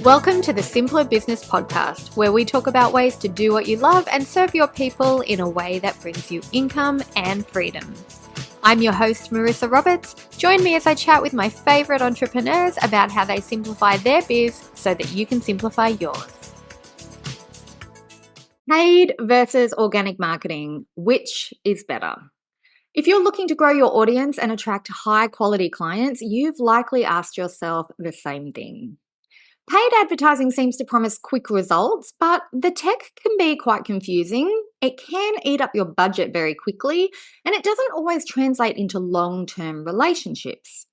Welcome to the Simpler Business Podcast, where we talk about ways to do what you love and serve your people in a way that brings you income and freedom. I'm your host, Marissa Roberts. Join me as I chat with my favorite entrepreneurs about how they simplify their biz so that you can simplify yours. Paid versus organic marketing, which is better? If you're looking to grow your audience and attract high quality clients, you've likely asked yourself the same thing. Paid advertising seems to promise quick results, but the tech can be quite confusing. It can eat up your budget very quickly, and it doesn't always translate into long-term relationships.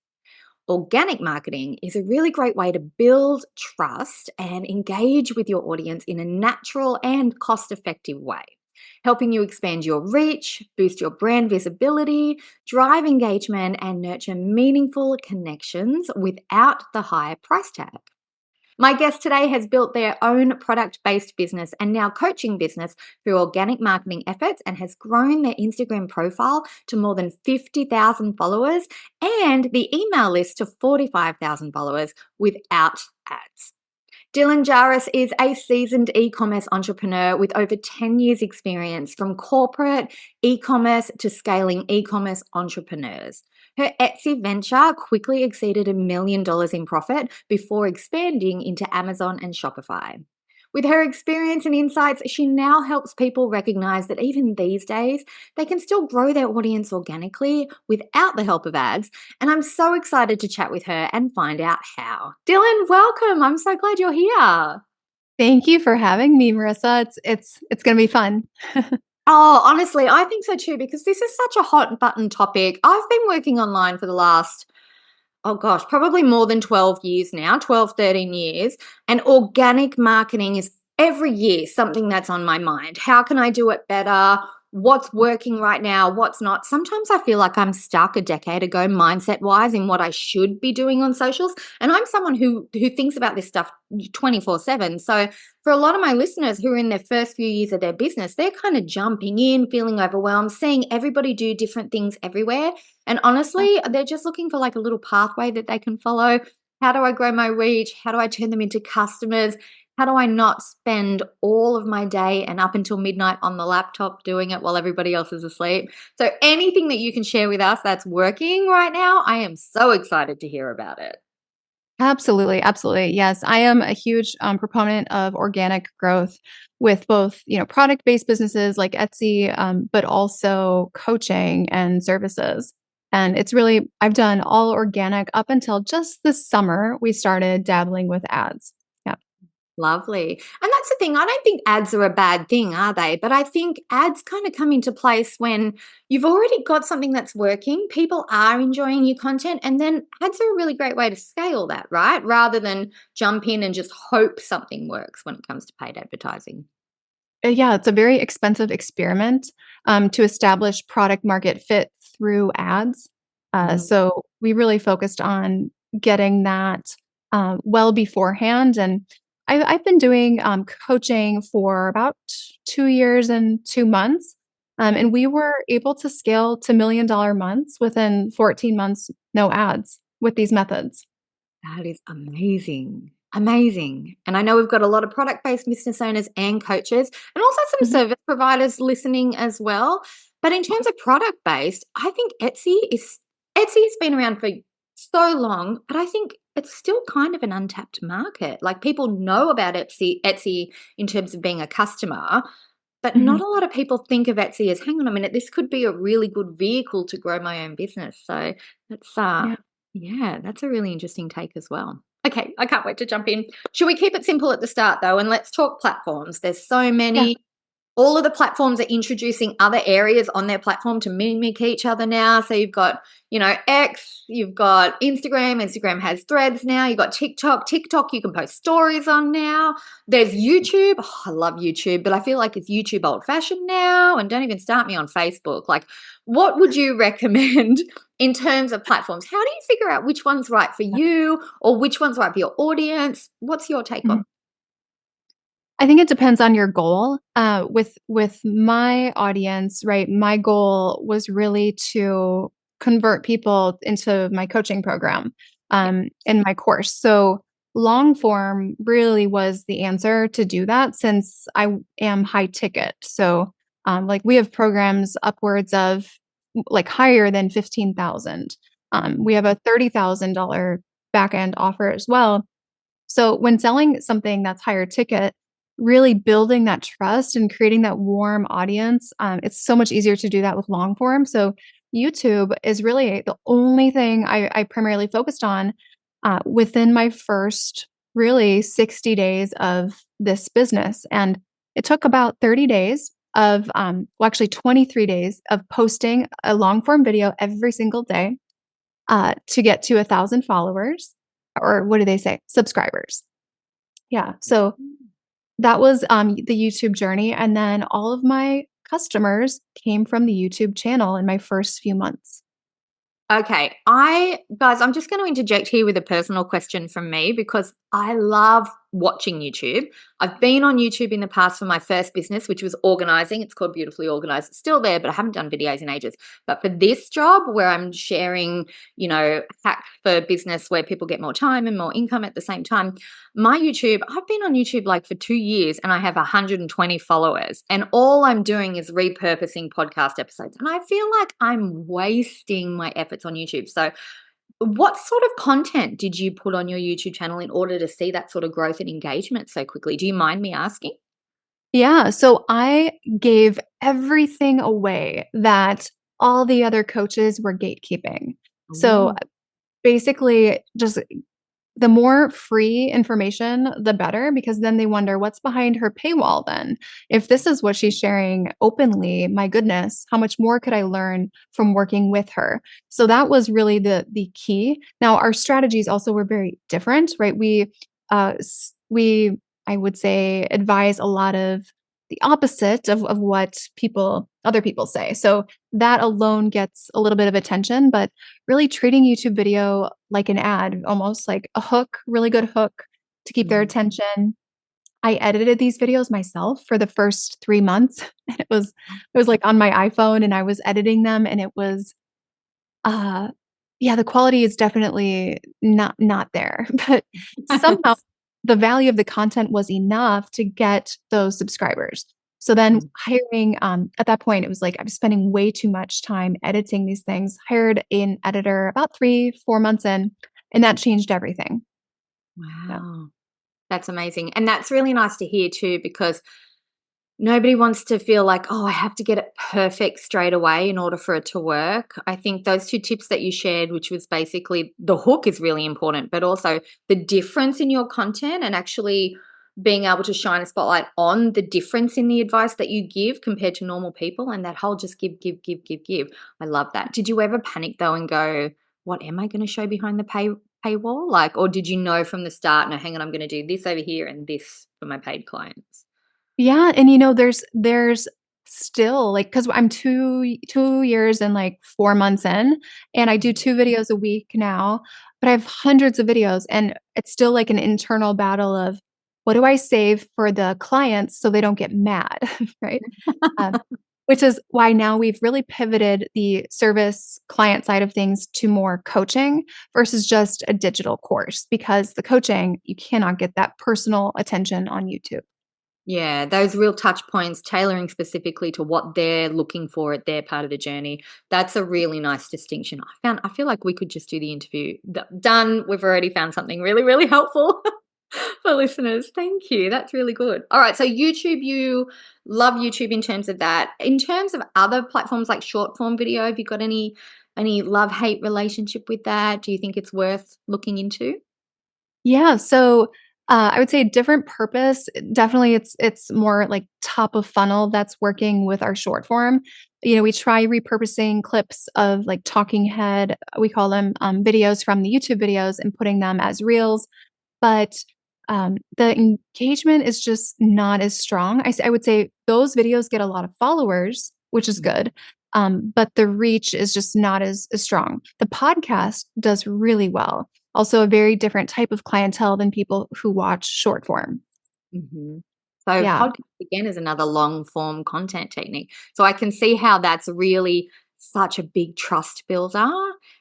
Organic marketing is a really great way to build trust and engage with your audience in a natural and cost-effective way, helping you expand your reach, boost your brand visibility, drive engagement, and nurture meaningful connections without the high price tag. My guest today has built their own product-based business and now coaching business through organic marketing efforts and has grown their Instagram profile to more than 50,000 followers and the email list to 45,000 followers without ads. Dylan Jahraus is a seasoned e-commerce entrepreneur with over 10 years experience from corporate e-commerce to scaling e-commerce entrepreneurs. Her Etsy venture quickly exceeded $1 million in profit before expanding into Amazon and Shopify. With her experience and insights, she now helps people recognize that even these days, they can still grow their audience organically without the help of ads. And I'm so excited to chat with her and find out how. Dylan, welcome. I'm so glad you're here. Thank you for having me, Marissa. It's going to be fun. Oh, honestly, I think so too, because this is such a hot button topic. I've been working online for the last, probably more than 12 years now, 12, 13 years. And organic marketing is every year something that's on my mind. How can I do it better? What's working right now? What's not? Sometimes I feel like I'm stuck a decade ago mindset-wise in what I should be doing on socials. And I'm someone who thinks about this stuff 24/7. So for a lot of my listeners who are in their first few years of their business, they're kind of jumping in, feeling overwhelmed, seeing everybody do different things everywhere. And honestly, they're just looking for like a little pathway that they can follow. How do I grow my reach? How do I turn them into customers? How do I not spend all of my day and up until midnight on the laptop doing it while everybody else is asleep? So anything that you can share with us that's working right now, I am so excited to hear about it. Absolutely. Absolutely. Yes. I am a huge proponent of organic growth with both, product-based businesses like Etsy, but also coaching and services. And I've done all organic up until just this summer. We started dabbling with ads. Yeah. Lovely. And that's the thing. I don't think ads are a bad thing, are they? But I think ads kind of come into place when you've already got something that's working, people are enjoying your content, and then ads are a really great way to scale that, right? Rather than jump in and just hope something works when it comes to paid advertising. Yeah, it's a very expensive experiment to establish product market fit through ads. So we really focused on getting that well beforehand. And I've been doing coaching for about 2 years and 2 months. And we were able to scale to $1 million months within 14 months, no ads with these methods. That is amazing. Amazing. And I know we've got a lot of product-based business owners and coaches and also some Mhm. service providers listening as well. But in terms of product-based, I think Etsy has been around for so long, but I think it's still kind of an untapped market. Like people know about Etsy in terms of being a customer, but not Mhm. a lot of people think of Etsy as, hang on a minute, this could be a really good vehicle to grow my own business. So that's Yeah. yeah, that's a really interesting take as well. Okay, I can't wait to jump in. Should we keep it simple at the start though, and let's talk platforms? There's so Yeah. many. All of the platforms are introducing other areas on their platform to mimic each other now. So you've got, X, you've got Instagram. Instagram has threads now. You've got TikTok. TikTok, you can post stories on now. There's YouTube. Oh, I love YouTube, but I feel like it's YouTube old fashioned now. And don't even start me on Facebook. Like, what would you recommend in terms of platforms? How do you figure out which one's right for you or which one's right for your audience? What's your take on? Mhm. I think it depends on your goal. With my audience, right? My goal was really to convert people into my coaching program, in my course. So long form really was the answer to do that since I am high ticket. So, like we have programs upwards of like higher than 15,000. We have a $30,000 back end offer as well. So when selling something that's higher ticket, really building that trust and creating that warm audience, it's so much easier to do that with long form. So YouTube is really the only thing I primarily focused on within my first really 60 days of this business. And it took about 30 days of, well, actually 23 days of posting a long form video every single day to get to 1,000 followers, or what do they say? Subscribers. Yeah. So that was the YouTube journey. And then all of my customers came from the YouTube channel in my first few months. Okay, guys, I'm just going to interject here with a personal question from me because I love watching YouTube. I've been on YouTube in the past for my first business, which was organizing. It's called Beautifully Organized. It's still there, but I haven't done videos in ages. But for this job where I'm sharing, hacks for business where people get more time and more income at the same time, my YouTube, I've been on YouTube like for 2 years and I have 120 followers. And all I'm doing is repurposing podcast episodes. And I feel like I'm wasting my efforts on YouTube. So, what sort of content did you put on your YouTube channel in order to see that sort of growth and engagement so quickly? Do you mind me asking? Yeah. So I gave everything away that all the other coaches were gatekeeping. So Ooh. basically, just the more free information, the better, because then they wonder what's behind her paywall then. If this is what she's sharing openly, my goodness, how much more could I learn from working with her? So that was really the key. Now our strategies also were very different, right? We I would say advise a lot of the opposite of what other people say. So that alone gets a little bit of attention, but really treating YouTube video like an ad, almost like a hook, really good hook to keep their Mhm. attention. I edited these videos myself for the first 3 months. And it was like on my iPhone and I was editing them and it was uh yeah, the quality is definitely not there, but somehow the value of the content was enough to get those subscribers. So then hiring, at that point, it was like I was spending way too much time editing these things, hired an editor about 3, 4 months in, and that changed everything. Yeah. Wow. That's amazing. And that's really nice to hear too, because nobody wants to feel like, oh, I have to get it perfect straight away in order for it to work. I think those two tips that you shared, which was basically the hook is really important, but also the difference in your content and actually being able to shine a spotlight on the difference in the advice that you give compared to normal people and that whole just give, give, give, give, give. I love that. Did you ever panic though and go, what am I going to show behind the paywall? Like, or did you know from the start, no, hang on, I'm going to do this over here and this for my paid clients? Yeah, and there's still like because I'm 2 years and like 4 months in, and I do 2 videos a week now, but I have hundreds of videos, and it's still like an internal battle of what do I save for the clients so they don't get mad, right? Um, which is why now we've really pivoted the service client side of things to more coaching versus just a digital course, because the coaching, you cannot get that personal attention on YouTube. Yeah, those real touch points, tailoring specifically to what they're looking for at their part of the journey. That's a really nice distinction. I feel like we could just do the interview. Done. We've already found something really, really helpful for listeners. Thank you. That's really good. All right. So YouTube, you love YouTube in terms of that. In terms of other platforms like short form video, have you got any love-hate relationship with that? Do you think it's worth looking into? Yeah, so, I would say different purpose. Definitely, it's more like top of funnel that's working with our short form. We try repurposing clips of, like, talking head, we call them, videos from the YouTube videos and putting them as reels, but, the engagement is just not as strong. I would say those videos get a lot of followers, which is good, but the reach is just not as strong. The podcast does really well. Also a very different type of clientele than people who watch short form. Mhm. So Yeah. podcast again is another long form content technique. So I can see how that's really such a big trust builder.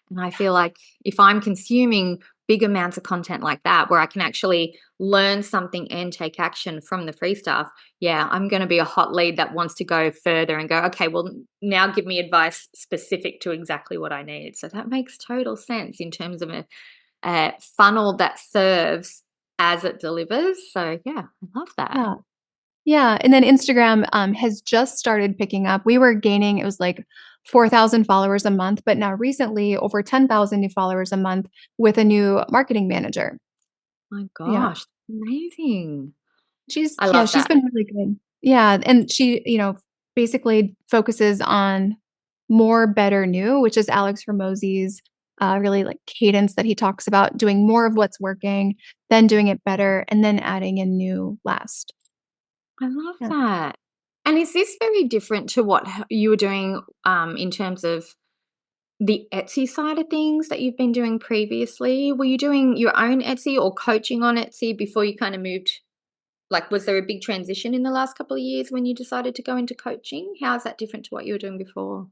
And I feel like if I'm consuming big amounts of content like that where I can actually learn something and take action from the free stuff, yeah, I'm going to be a hot lead that wants to go further and go, okay, well, now give me advice specific to exactly what I need. So that makes total sense in terms of a funnel that serves as it delivers. So yeah, I love that. Yeah. Yeah, and then Instagram, has just started picking up. We were gaining, it was like 4,000 followers a month, but now recently over 10,000 new followers a month with a new marketing manager. My Yeah. gosh, amazing. She's I yeah, love she's that. been really good. Yeah, and she, basically focuses on more, better, new, which is Alex Hormozy's, really, like, cadence that he talks about doing more of what's working, then doing it better, and then adding in new last. I love Yeah. that. And is this very different to what you were doing in terms of the Etsy side of things that you've been doing previously? Were you doing your own Etsy or coaching on Etsy before you kind of moved? Like, was there a big transition in the last couple of years when you decided to go into coaching? How is that different to what you were doing before?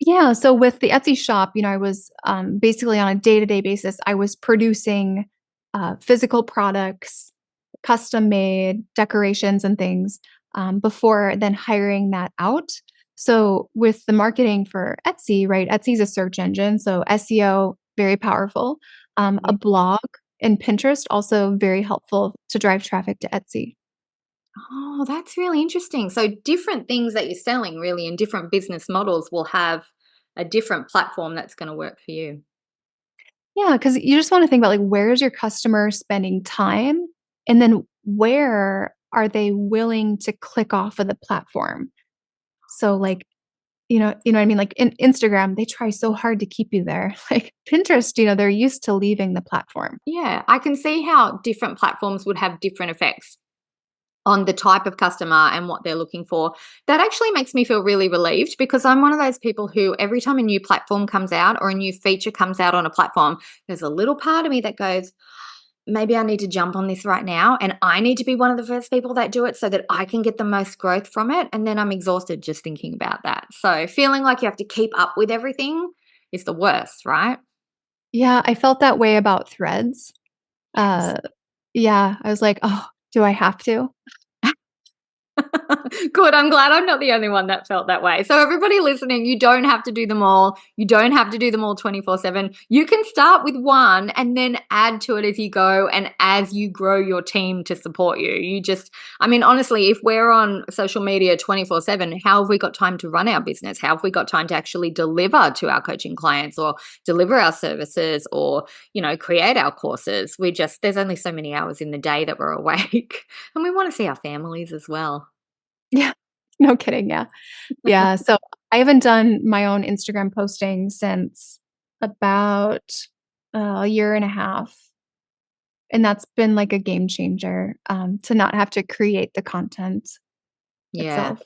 Yeah, so with the Etsy shop, I was, basically on a day-to-day basis, I was producing, physical products, custom made decorations and things, before then hiring that out. So with the marketing for Etsy, right, Etsy's a search engine, so SEO, very powerful. A Yeah. blog and Pinterest, also very helpful to drive traffic to Etsy. Oh, that's really interesting. So different things that you're selling really in different business models will have a different platform that's going to work for you. Yeah, because you just wanna think about, like, where is your customer spending time? And then where are they willing to click off of the platform? So, like, what I mean? Like, in Instagram, they try so hard to keep you there. Like, Pinterest, they're used to leaving the platform. Yeah, I can see how different platforms would have different effects on the type of customer and what they're looking for. That actually makes me feel really relieved because I'm one of those people who every time a new platform comes out or a new feature comes out on a platform, there's a little part of me that goes, maybe I need to jump on this right now and I need to be one of the first people that do it so that I can get the most growth from it. And then I'm exhausted just thinking about that. So feeling like you have to keep up with everything is the worst, right? Yeah, I felt that way about Threads. Yes. Uh, yeah, I was like, "Oh, do I have to?" Good. I'm glad I'm not the only one that felt that way. So, everybody listening, you don't have to do them all. You don't have to do them all 24/7. You can start with one and then add to it as you go and as you grow your team to support you. I mean, honestly, if we're on social media 24/7, how have we got time to run our business? How have we got time to actually deliver to our coaching clients or deliver our services or, create our courses? There's only so many hours in the day that we're awake and we want to see our families as well. Yeah. No kidding, yeah. Yeah, so I haven't done my own Instagram posting since about a year and a half, and that's been like a game changer, to not have to create the content Yeah, itself.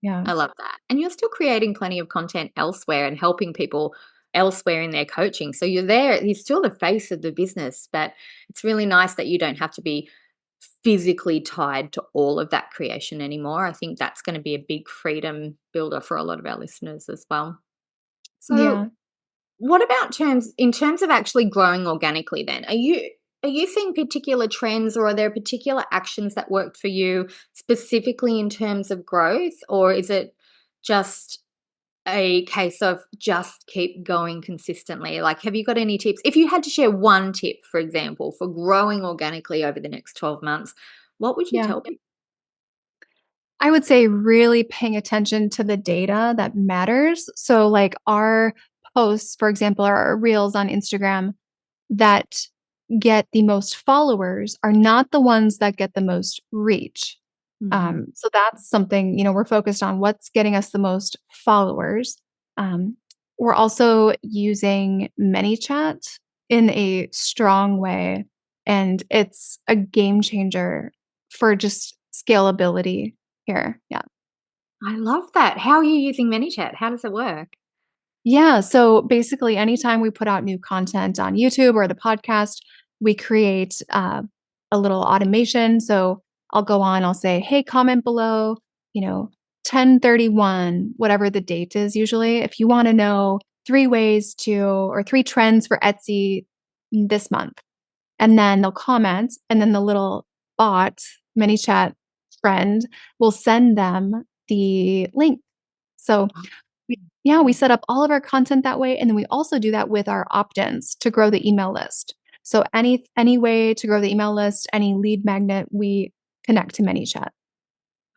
Yeah. I love that. And you're still creating plenty of content elsewhere and helping people elsewhere in their coaching. So you're still the face of the business, but it's really nice that you don't have to be physically tied to all of that creation anymore. I think that's going to be a big freedom builder for a lot of our listeners as well. So Yeah. what about terms of actually growing organically then? Are you seeing particular trends or are there particular actions that worked for you specifically in terms of growth or is it just a case of just keep going consistently? Like have you got any tips? If you had to share one tip, for example, for growing organically over the next 12 months, what would you Yeah. tell people? I would say really paying attention to the data that matters. So, like, our posts, for example, or our reels on Instagram that get the most followers are not the ones that get the most reach. Mhm. So that's something, we're focused on what's getting us the most followers. Um, we're also using ManyChat in a strong way, and it's a game changer for just scalability here. Yeah. I love that. How are you using ManyChat? How does it work? Yeah, so basically, anytime we put out new content on YouTube or the podcast, we create a little automation. So I'll go on, I'll say, "Hey, comment below, 10/31, whatever the date is usually. If you want to know 3 ways to or 3 trends for Etsy this month. And then they'll comment, and then the little bot, ManyChat friend will send them the link. So yeah, we set up all of our content that way, and then we also do that with our opt-ins to grow the email list. So any way to grow the email list, any lead magnet, we connect to ManyChat.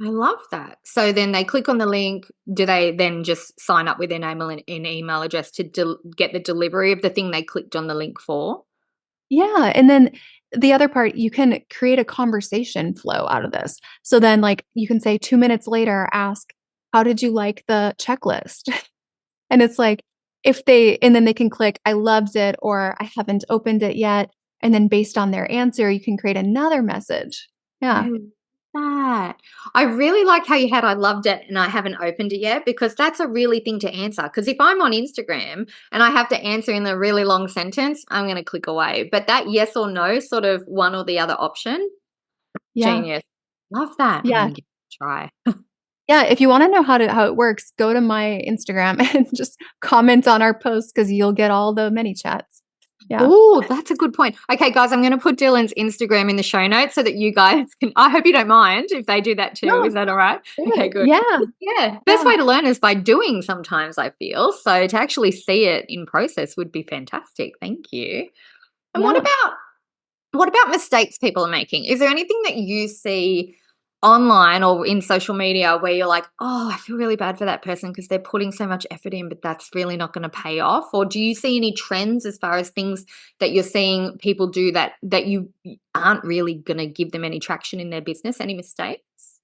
I love that. So then they click on the link. Do they then just sign up with their name and an email address to get the delivery of the thing they clicked on the link for? Yeah, and then the other part, you can create a conversation flow out of this. So then, like, you can say 2 minutes later, ask, "How did you like the checklist?" And it's like, if they and then they can click, "I loved it," or "I haven't opened it yet." And then based on their answer, you can create another message. I Yeah. love that. I really like how you had "I loved it and I haven't opened it yet," because that's a really thing to answer. Because if I'm on Instagram and I have to answer in a really long sentence, I'm gonna click away. But that yes or no, sort of one or the other option, Yeah. genius. Love that. I'm Yeah. gonna give it a try. Yeah, if you wanna know how it works, go to my Instagram and just comment on our posts because 'cause you'll get all the many chats. Yeah. Oh, that's a good point. Okay, guys, I'm gonna put Dylan's Instagram in the show notes so that you guys can I hope you don't mind if they do that too. No, Is that all right? Okay, good. good. Yeah, Yeah, best yeah, way to learn is by doing sometimes, I feel. So to actually see it in process would be fantastic. Thank you. And yeah. what about mistakes people are making? Is there anything that you see online or in social media where you're like, "Oh, I feel really bad for that person because they're putting so much effort in, but that's really not gonna pay off?" Or do you see any trends as far as things that you're seeing people do that you aren't really gonna give them any traction in their business? Any mistakes?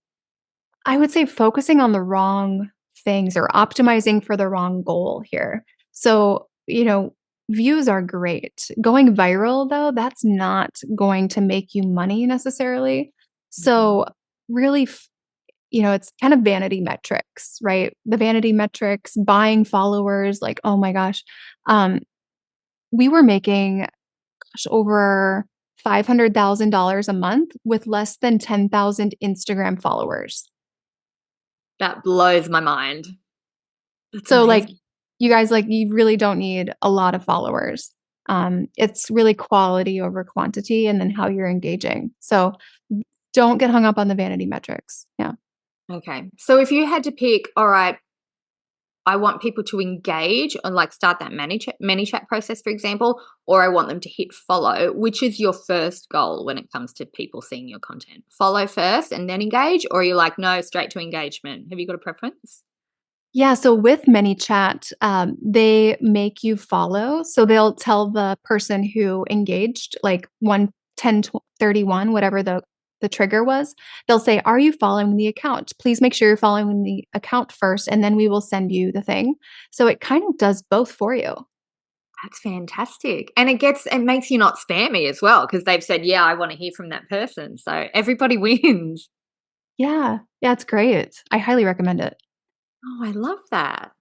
I would say focusing on the wrong things or optimizing for the wrong goal here. So, views are great. Going viral, though, that's not going to make you money necessarily. Mhm. So, really, it's kind of vanity metrics, right? The vanity metrics, buying followers, like, oh my gosh. Um, we were making over $500,000 a month with less than 10,000 Instagram followers. That blows my mind. That's So, like, amazing. you guys, like, you really don't need a lot of followers. It's really quality over quantity and then how you're engaging. So, don't get hung up on the vanity metrics. Yeah. Okay. So if you had to pick, all right, I want people to engage and like start that many chat process, for example, or I want them to hit follow. Which is your first goal when it comes to people seeing your content? Follow first and then engage, or are you like, no, straight to engagement? Have you got a preference? Yeah, so with ManyChat, they make you follow. So they'll tell the person who engaged, like 11031, whatever the trigger was. They'll say, "Are you following the account? Please make sure you're following the account first, and then we will send you the thing." So it kind of does both for you. That's fantastic. And it makes you not spammy as well, because they've said, yeah, I want to hear from that person. So everybody wins. Yeah, yeah, it's great. I highly recommend it. Oh, I love that.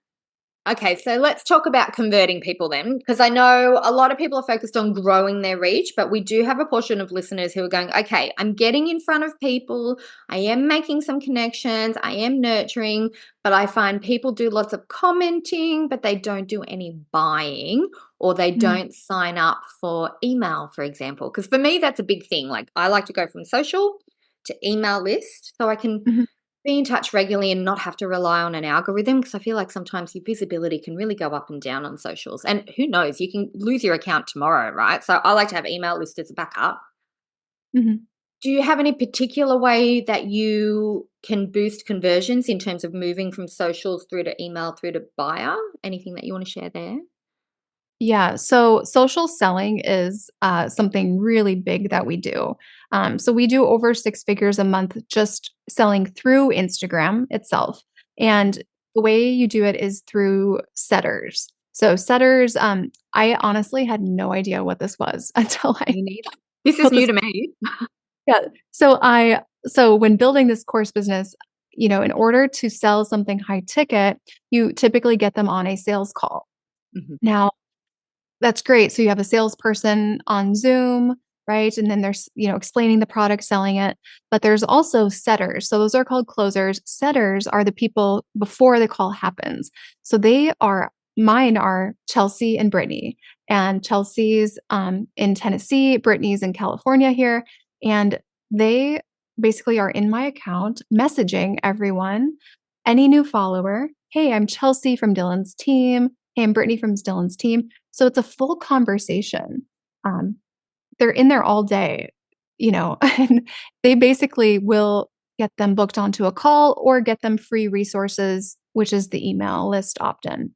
Okay, so let's talk about converting people then, because I know a lot of people are focused on growing their reach, but we do have a portion of listeners who are going, okay, I'm getting in front of people, I am making some connections, I am nurturing, but I find people do lots of commenting, but they don't do any buying or they Mm, don't sign up for email, for example. Because for me, that's a big thing. Like I like to go from social to email list so I can mhm. be in touch regularly and not have to rely on an algorithm because I feel like sometimes your visibility can really go up and down on socials. And who knows, you can lose your account tomorrow, right? So I like to have email list as a backup. Mhm. Do you have any particular way that you can boost conversions in terms of moving from socials through to email through to buyer? Anything that you want to share there? Yeah, so social selling is something really big that we do. So we do over 6 figures a month just selling through Instagram itself. And the way you do it is through setters. So setters, I honestly had no idea what this was until I Me neither. This is built new this. to me. Yeah. So when building this course business, in order to sell something high ticket, you typically get them on a sales call. Mhm. Now, that's great. So you have a salesperson on Zoom, right? And then there's, explaining the product, selling it. But there's also setters. So those are called closers. Setters are the people before the call happens. So they are mine are Chelsea and Brittany. And Chelsea's in Tennessee, Brittany's in California here. And they basically are in my account messaging everyone, any new follower. Hey, I'm Chelsea from Dylan's team. Hey, I'm Brittany from Dylan's team. So it's a full conversation. Um, they're in there all day, and they basically will get them booked onto a call or get them free resources, which is the email list opt-in.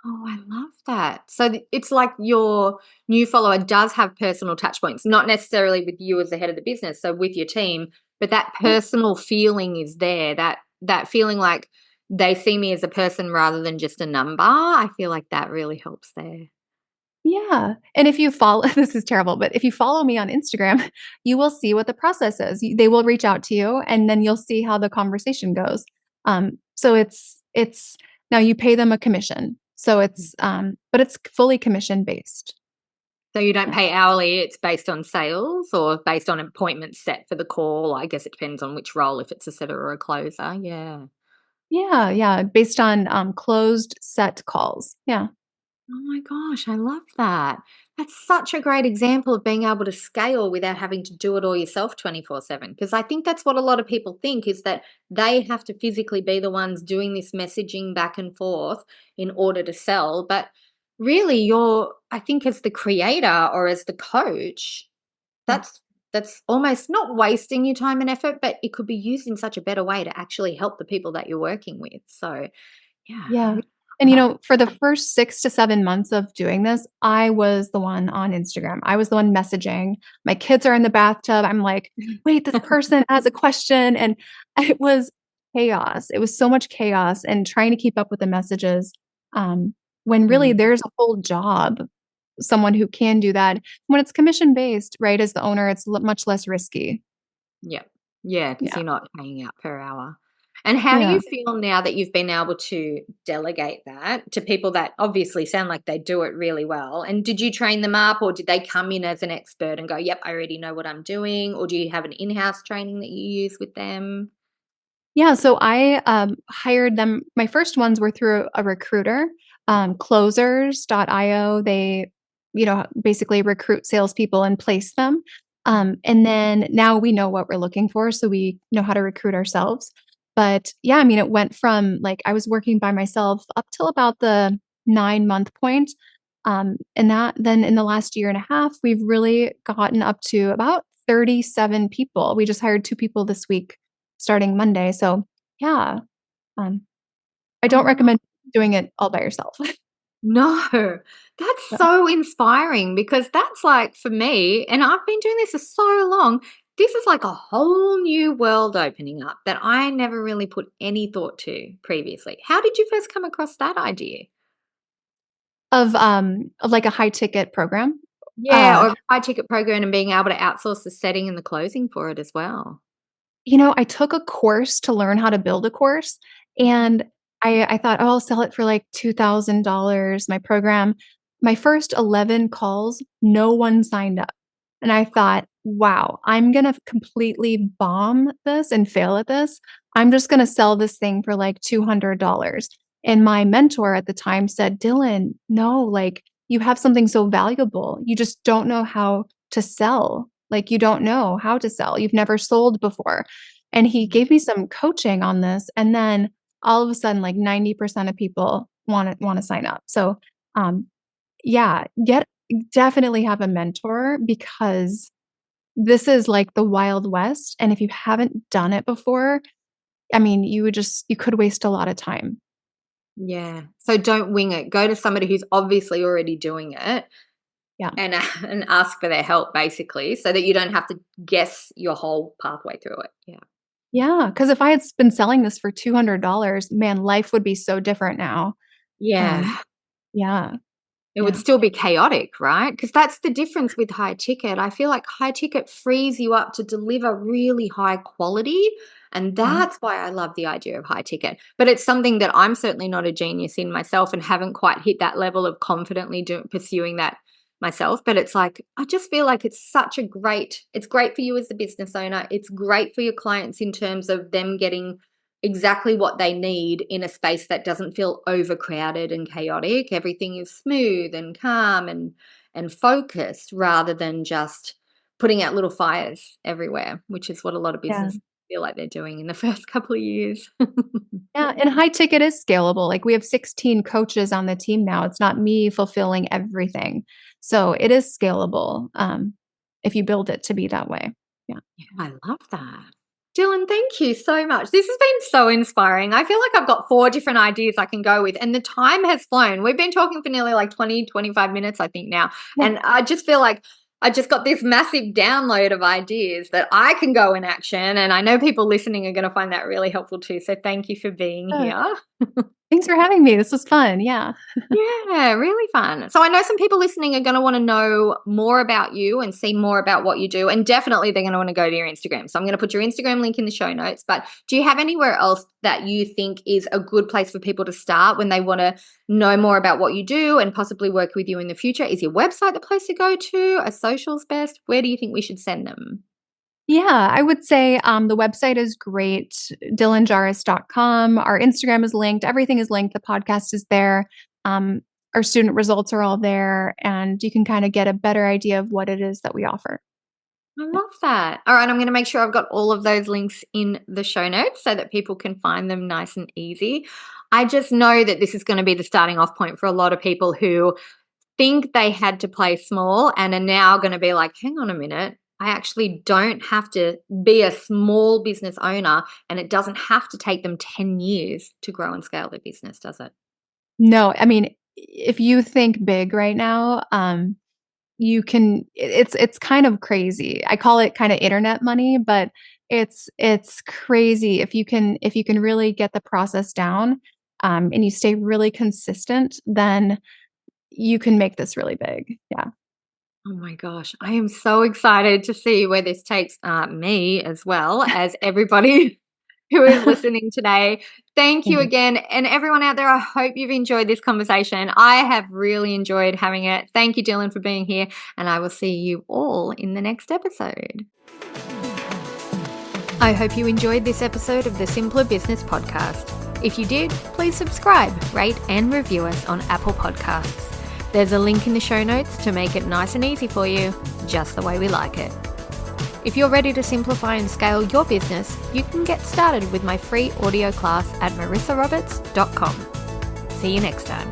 Oh, I love that. So it's like your new follower does have personal touch points, not necessarily with you as the head of the business, so with your team, but that Yep. personal feeling is there. That feeling like they see me as a person rather than just a number. I feel like that really helps there. Yeah, and if you follow this is terrible, but if you follow me on Instagram, you will see what the process is. They will reach out to you, and then you'll see how the conversation goes. So it's now you pay them a commission. So but it's fully commission based. So you don't Yeah. pay hourly, it's based on sales or based on appointments set for the call? I guess it depends on which role, if it's a setter or a closer. Yeah. Yeah, yeah, based on, closed set calls. Yeah, Oh my gosh, I love that. That's such a great example of being able to scale without having to do it all yourself 24/7. Because I think that's what a lot of people think is that they have to physically be the ones doing this messaging back and forth in order to sell. But really, I think, as the creator or as the coach, yeah, that's that's almost not wasting your time and effort, but it could be used in such a better way to actually help the people that you're working with. So, yeah, I yeah. really And, love that. for the first 6 to 7 months of doing this, I was the one on Instagram. I was the one messaging. My kids are in the bathtub. I'm like, "Wait, this person has a question," and it was chaos. It was so much chaos and trying to keep up with the messages, um, when really Mm. there's a whole job, someone who can do that. When it's commission based, right, as the owner, it's much less risky. Yeah. Yeah, because 'cause Yeah. you're not paying out per hour. And how do Yeah. you feel now that you've been able to delegate that to people that obviously sound like they do it really well? And did you train them up, or did they come in as an expert and go, "Yep, I already know what I'm doing," or do you have an in-house training that you use with them? Yeah, so I, hired them my first ones were through a recruiter, closers.io. They, basically recruit salespeople and place them. And then now we know what we're looking for, so we know how to recruit ourselves. But yeah, I mean, it went from like I was working by myself up till about the 9-month point. And that then in the last year and a half, we've really gotten up to about 37 people. We just hired 2 people this week starting Monday. So, yeah, um, I don't Oh. recommend doing it all by yourself. No, that's Yeah. so inspiring, because that's like, for me, and I've been doing this for so long, this is like a whole new world opening up that I never really put any thought to previously. How did you first come across that idea? Of like a high ticket program. Yeah, Uh, or a high ticket program and being able to outsource the setting and the closing for it as well. I took a course to learn how to build a course, and I thought, "Oh, I'll sell it for like $2,000, my program." My first 11 calls, no one signed up, and I thought, "Wow, I'm gonna completely bomb this and fail at this. I'm just gonna sell this thing for like $200." And my mentor at the time said, "Dylan, no, like, you have something so valuable. You just don't know how to sell. Like, you don't know how to sell. You've never sold before." And he Mhm. gave me some coaching on this, and then all of a sudden, like 90% of people wanna sign up. So, um, yeah, get definitely have a mentor because this is like the Wild West, and if you haven't done it before, I mean, you could waste a lot of time. Yeah. So don't wing it. Go to somebody who's obviously already doing it, Yeah. and and ask for their help, basically, so that you don't have to guess your whole pathway through it. Yeah. Yeah, because if I had been selling this for $200, man, life would be so different now. Um, Yeah. yeah, It would yeah, still be chaotic, right? Because that's the difference with high ticket. I feel like high ticket frees you up to deliver really high quality, and yeah. that's why I love the idea of high ticket. But it's something that I'm certainly not a genius in myself and haven't quite hit that level of confidently pursuing that myself. But it's like, I just feel like it's great for you as the business owner. It's great for your clients in terms of them getting exactly what they need in a space that doesn't feel overcrowded and chaotic. Everything is smooth and calm and focused rather than just putting out little fires everywhere, which is what a lot of Yeah. businesses feel like they're doing in the first couple of years. Yeah, and high ticket is scalable. Like we have 16 coaches on the team now. It's not me fulfilling everything. So it is scalable if you build it to be that way. Yeah. Yeah, I love that. Dylan, thank you so much. This has been so inspiring. I feel like I've got 4 different ideas I can go with, and the time has flown. We've been talking for nearly like 20, 25 minutes, I think now. Yeah. And I just feel like I just got this massive download of ideas that I can go in action. And I know people listening are going to find that really helpful too. So thank you for being Good. here. Thanks for having me. This was fun. Yeah. Yeah, really fun. So I know some people listening are going to want to know more about you and see more about what you do. And definitely they're going to want to go to your Instagram. So I'm going to put your Instagram link in the show notes. But do you have anywhere else that you think is a good place for people to start when they want to know more about what you do and possibly work with you in the future? Is your website the place to go to? Are socials best? Where do you think we should send them? Yeah, I would say the website is great, dylanjahraus.com. Our Instagram is linked. Everything is linked. The podcast is there. Um, our student results are all there, and you can kind of get a better idea of what it is that we offer. I love that. All right, I'm going to make sure I've got all of those links in the show notes so that people can find them nice and easy. I just know that this is going to be the starting off point for a lot of people who think they had to play small and are now going to be like, hang on a minute. I actually don't have to be a small business owner, and it doesn't have to take them 10 years to grow and scale their business, does it? No, I mean, if you think big right now, you can it's kind of crazy. I call it kind of internet money, but it's crazy if you can really get the process down, and you stay really consistent, then you can make this really big. Yeah. Oh my gosh, I am so excited to see where this takes me as well as everybody who is listening today. Thank you Mhm. again. And everyone out there, I hope you've enjoyed this conversation. I have really enjoyed having it. Thank you, Dylan, for being here. And I will see you all in the next episode. I hope you enjoyed this episode of the Simpler Business Podcast. If you did, please subscribe, rate, and review us on Apple Podcasts. There's a link in the show notes to make it nice and easy for you, just the way we like it. If you're ready to simplify and scale your business, you can get started with my free audio class at marissaroberts.com. See you next time.